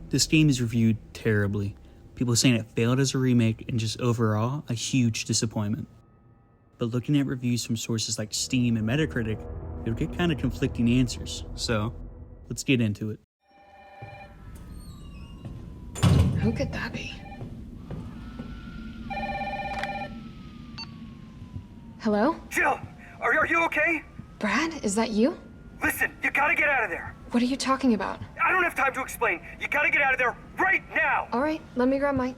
This game is reviewed terribly. People saying it failed as a remake and just overall a huge disappointment. But looking at reviews from sources like Steam and Metacritic, you'll get kind of conflicting answers. So, let's get into it. Who could that be? Hello? Jill, are you okay? Brad, is that you? Listen, you gotta get out of there. What are you talking about? I don't have time to explain. You gotta get out of there right now. All right, let me grab my...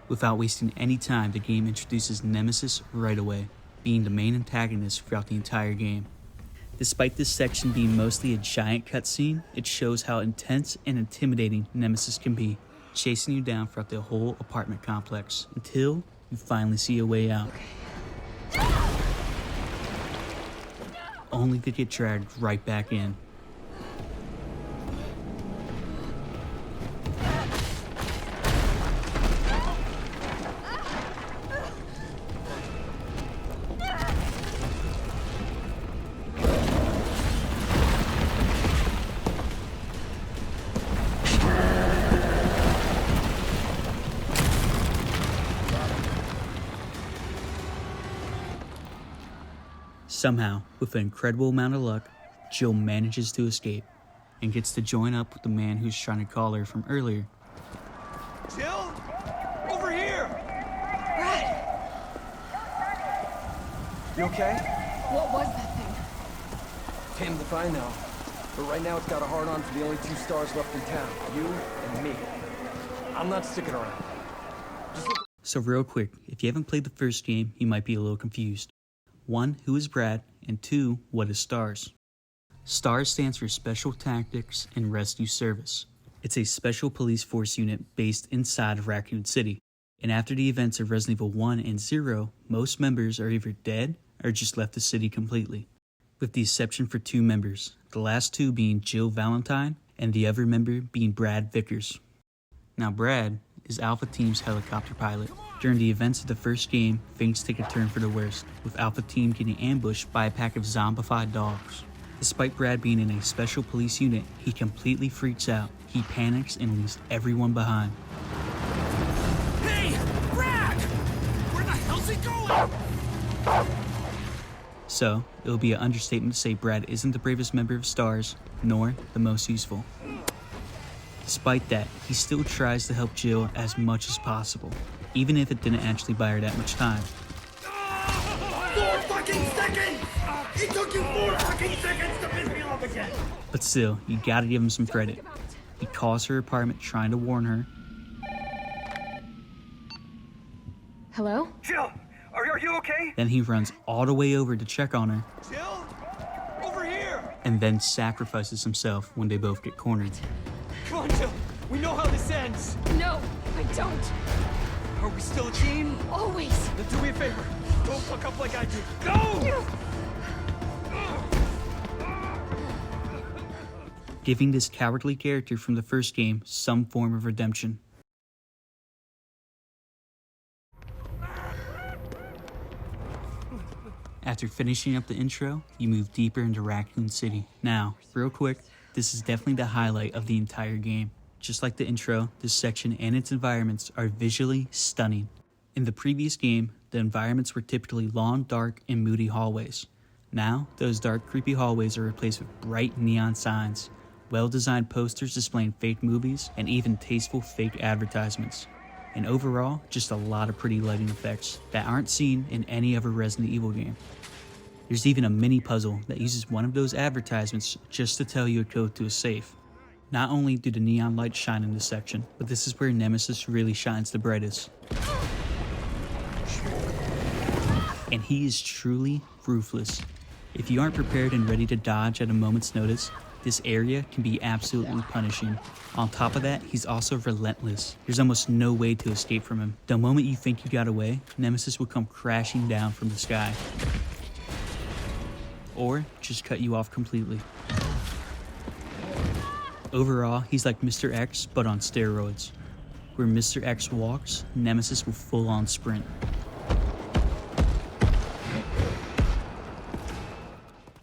Without wasting any time, the game introduces Nemesis right away, being the main antagonist throughout the entire game. Despite this section being mostly a giant cutscene, it shows how intense and intimidating Nemesis can be, chasing you down throughout the whole apartment complex until you finally see a way out. Only to get dragged right back in. Somehow, with an incredible amount of luck, Jill manages to escape and gets to join up with the man who's trying to call her from earlier. Jill? Over here! Brad! You okay? What was that thing? Damned if I know. But right now it's got a hard-on for the only two stars left in town. You and me. I'm not sticking around. So real quick, if you haven't played the first game, you might be a little confused. 1, who is Brad? And 2, what is STARS? STARS stands for Special Tactics and Rescue Service. It's a special police force unit based inside of Raccoon City. And after the events of Resident Evil 1 and 0, most members are either dead or just left the city completely. With the exception for 2 members, the last 2 being Jill Valentine and the other member being Brad Vickers. Now Brad is Alpha Team's helicopter pilot. During the events of the first game, things take a turn for the worst, with Alpha Team getting ambushed by a pack of zombified dogs. Despite Brad being in a special police unit, he completely freaks out. He panics and leaves everyone behind. Hey, Brad! Where the hell's he going? So, it will be an understatement to say Brad isn't the bravest member of STARS, nor the most useful. Despite that, he still tries to help Jill as much as possible, even if it didn't actually buy her that much time. 4 fucking seconds! It took you 4 fucking seconds to piss me off again! But still, you gotta give him some credit. He calls her apartment trying to warn her. Hello? Jill, are you okay? Then he runs all the way over to check on her, Jill? Over here! and then sacrifices himself when they both get cornered. Come on, Jill. We know how this ends. No, I don't. Are we still a team? Always. Then do me a favor. Don't fuck up like I did. Go! Giving this cowardly character from the first game some form of redemption. After finishing up the intro, you move deeper into Raccoon City. Now, real quick, this is definitely the highlight of the entire game. Just like the intro, this section and its environments are visually stunning. In the previous game, the environments were typically long, dark, and moody hallways. Now, those dark, creepy hallways are replaced with bright neon signs, well-designed posters displaying fake movies, and even tasteful fake advertisements. And overall, just a lot of pretty lighting effects that aren't seen in any other Resident Evil game. There's even a mini puzzle that uses one of those advertisements just to tell you a code to a safe. Not only do the neon lights shine in this section, but this is where Nemesis really shines the brightest. And he is truly ruthless. If you aren't prepared and ready to dodge at a moment's notice, This area can be absolutely punishing. On top of that, he's also relentless. There's almost no way to escape from him. The moment you think you got away, Nemesis will come crashing down from the sky. Or just cut you off completely. Overall, he's like Mr. X, but on steroids. Where Mr. X walks, Nemesis will full-on sprint.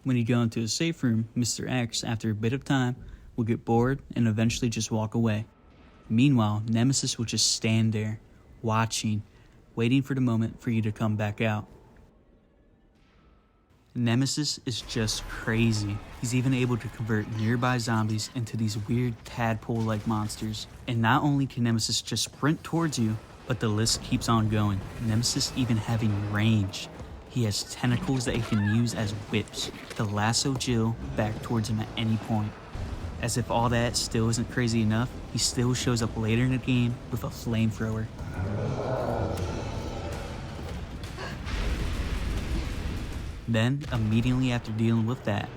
When you go into a safe room, Mr. X, after a bit of time, will get bored and eventually just walk away. Meanwhile, Nemesis will just stand there, watching, waiting for the moment for you to come back out. Nemesis is just crazy. He's even able to convert nearby zombies into these weird tadpole-like monsters. And not only can Nemesis just sprint towards you, but the list keeps on going. Nemesis even having range. He has tentacles that he can use as whips to lasso Jill back towards him at any point. As if all that still isn't crazy enough, he still shows up later in the game with a flamethrower. Then, immediately after dealing with that,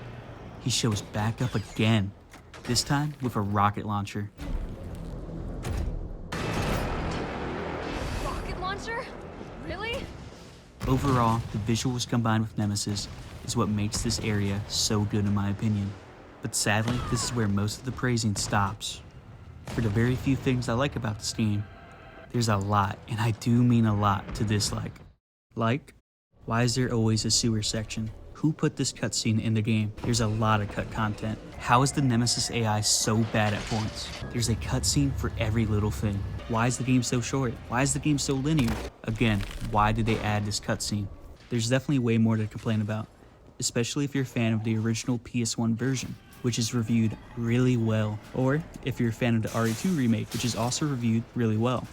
he shows back up again, this time with a rocket launcher. Rocket launcher? Really? Overall, the visuals combined with Nemesis is what makes this area so good in my opinion. But sadly, this is where most of the praising stops. For the very few things I like about this game, there's a lot, and I do mean a lot, to dislike. Like, why is there always a sewer section? Who put this cutscene in the game? There's a lot of cut content. How is the Nemesis AI so bad at points? There's a cutscene for every little thing. Why is the game so short? Why is the game so linear? Again, why did they add this cutscene? There's definitely way more to complain about, especially if you're a fan of the original PS1 version, which is reviewed really well, or if you're a fan of the RE2 remake, which is also reviewed really well.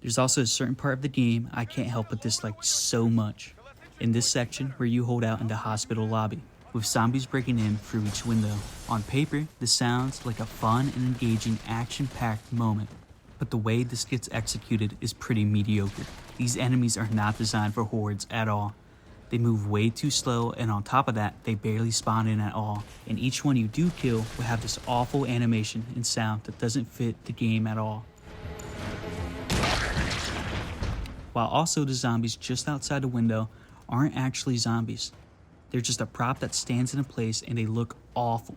There's also a certain part of the game I can't help but dislike so much. In this section where you hold out in the hospital lobby, with zombies breaking in through each window. On paper, this sounds like a fun and engaging action-packed moment, but the way this gets executed is pretty mediocre. These enemies are not designed for hordes at all. They move way too slow, and on top of that, they barely spawn in at all. And each one you do kill will have this awful animation and sound that doesn't fit the game at all. While also the zombies just outside the window aren't actually zombies. They're just a prop that stands in a place and they look awful.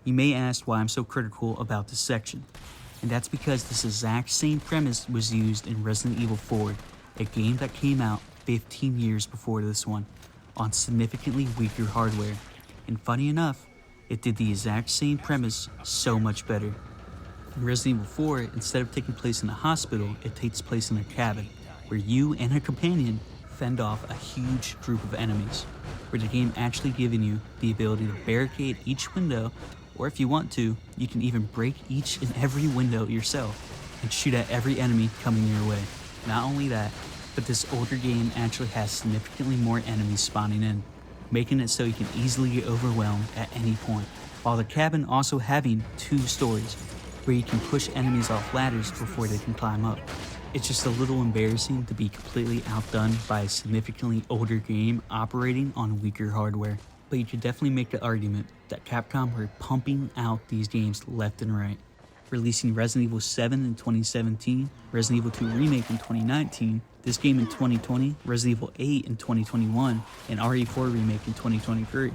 You may ask why I'm so critical about this section, and that's because this exact same premise was used in Resident Evil 4, a game that came out 15 years before this one, on significantly weaker hardware. And funny enough, it did the exact same premise so much better. In Resident Evil 4, instead of taking place in a hospital, it takes place in a cabin, where you and a companion fend off a huge group of enemies, with the game actually giving you the ability to barricade each window, or if you want to, you can even break each and every window yourself and shoot at every enemy coming your way. Not only that, but this older game actually has significantly more enemies spawning in, making it so you can easily get overwhelmed at any point, while the cabin also having 2 stories, where you can push enemies off ladders before they can climb up. It's just a little embarrassing to be completely outdone by a significantly older game operating on weaker hardware. But you could definitely make the argument that Capcom were pumping out these games left and right, releasing Resident Evil 7 in 2017, Resident Evil 2 Remake in 2019, this game in 2020, Resident Evil 8 in 2021, and RE4 Remake in 2023.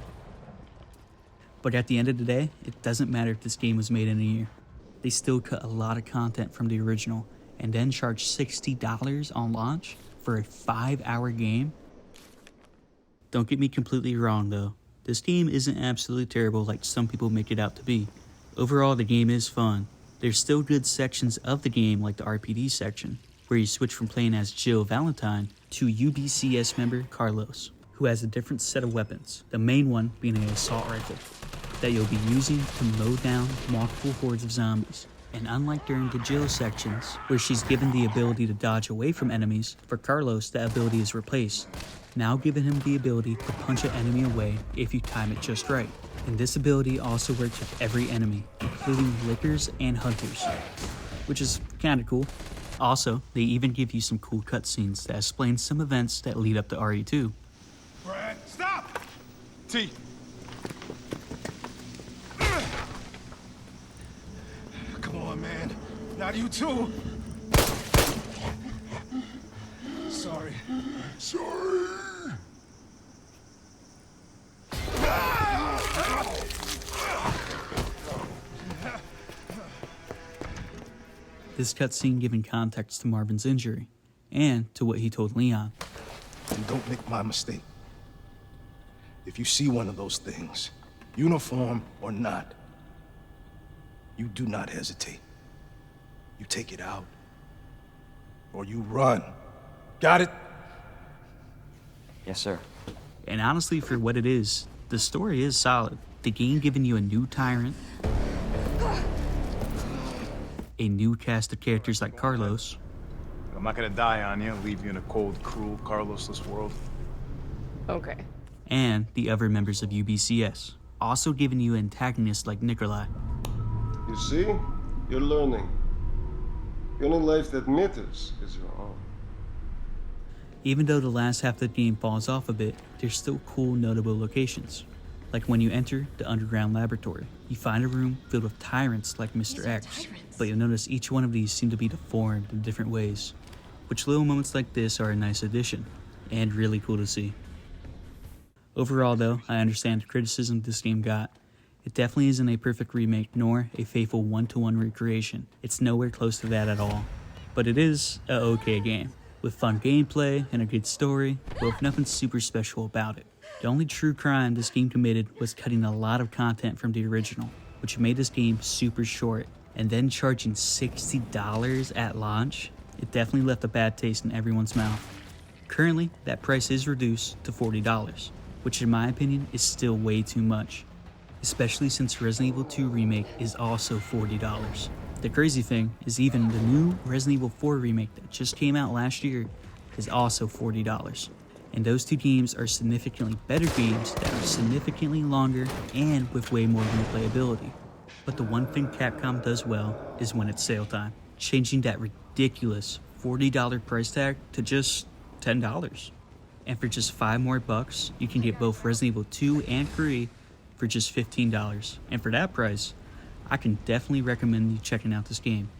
But at the end of the day, it doesn't matter if this game was made in a year. They still cut a lot of content from the original, and then charge $60 on launch for a 5-hour game? Don't get me completely wrong though, this game isn't absolutely terrible like some people make it out to be. Overall, the game is fun. There's still good sections of the game like the RPD section, where you switch from playing as Jill Valentine to UBCS member Carlos, who has a different set of weapons, the main one being an assault rifle, that you'll be using to mow down multiple hordes of zombies. And unlike during the Jill sections, where she's given the ability to dodge away from enemies, for Carlos that ability is replaced, now giving him the ability to punch an enemy away if you time it just right. And this ability also works with every enemy, including lickers and hunters, which is kinda cool. Also, they even give you some cool cutscenes that explain some events that lead up to RE2. Brad, stop! T. man. Not you too. Sorry. Sorry. This cutscene giving context to Marvin's injury, and to what he told Leon. And don't make my mistake. If you see one of those things, uniform or not, you do not hesitate. You take it out, or you run. Got it? Yes, sir. And honestly, for what it is, the story is solid. The game giving you a new tyrant, a new cast of characters like Carlos. I'm not gonna die on you, leave you in a cold, cruel, Carlosless world. Okay. And the other members of UBCS, also giving you antagonists like Nikolai. You see? You're learning. The only life that matters is your own. Even though the last half of the game falls off a bit, there's still cool, notable locations. Like when you enter the underground laboratory, you find a room filled with tyrants like Mr. X, but you'll notice each one of these seem to be deformed in different ways, which little moments like this are a nice addition, and really cool to see. Overall though, I understand the criticism this game got. It definitely isn't a perfect remake nor a faithful one-to-one recreation. It's nowhere close to that at all. But it is a okay game, with fun gameplay and a good story, but with nothing super special about it. The only true crime this game committed was cutting a lot of content from the original, which made this game super short, and then charging $60 at launch. It definitely left a bad taste in everyone's mouth. Currently, that price is reduced to $40, which in my opinion is still way too much, especially since Resident Evil 2 Remake is also $40. The crazy thing is even the new Resident Evil 4 Remake that just came out last year is also $40. And those two games are significantly better games that are significantly longer and with way more replayability. But the one thing Capcom does well is when it's sale time, changing that ridiculous $40 price tag to just $10. And for just $5 more, you can get both Resident Evil 2 and 3 for just $15. And for that price, I can definitely recommend you checking out this game.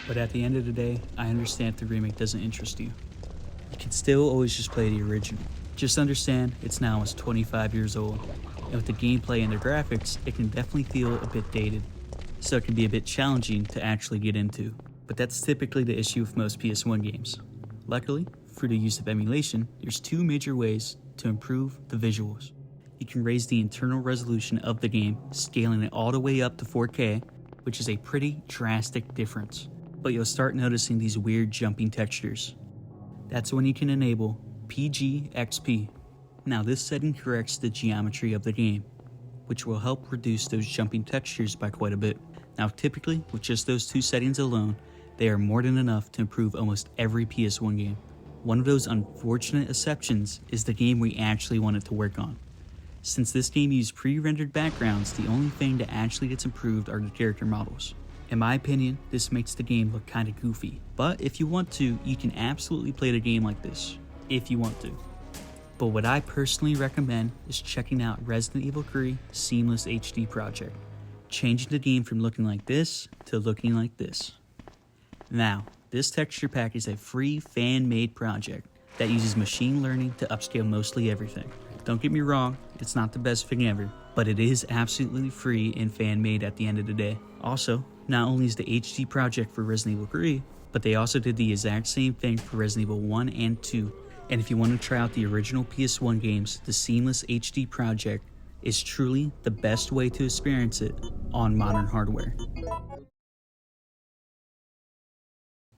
But at the end of the day, I understand if the remake doesn't interest you. You can still always just play the original. Just understand it's now almost 25 years old, and with the gameplay and the graphics, it can definitely feel a bit dated, so it can be a bit challenging to actually get into. But that's typically the issue with most PS1 games. Luckily, through the use of emulation, there's two major ways to improve the visuals. You can raise the internal resolution of the game, scaling it all the way up to 4K, which is a pretty drastic difference. But you'll start noticing these weird jumping textures. That's when you can enable PGXP. Now this setting corrects the geometry of the game, which will help reduce those jumping textures by quite a bit. Now typically, with just those two settings alone, they are more than enough to improve almost every PS1 game. One of those unfortunate exceptions is the game we actually wanted to work on. Since this game used pre-rendered backgrounds, the only thing that actually gets improved are the character models. In my opinion, this makes the game look kinda goofy, but if you want to, you can absolutely play the game like this, if you want to. But what I personally recommend is checking out Resident Evil 3 Seamless HD Project, changing the game from looking like this to looking like this. Now, this texture pack is a free fan-made project that uses machine learning to upscale mostly everything. Don't get me wrong, it's not the best thing ever, but it is absolutely free and fan-made at the end of the day. Also, not only is the HD project for Resident Evil 3, but they also did the exact same thing for Resident Evil 1 and 2. And if you want to try out the original PS1 games, the Seamless HD project is truly the best way to experience it on modern hardware.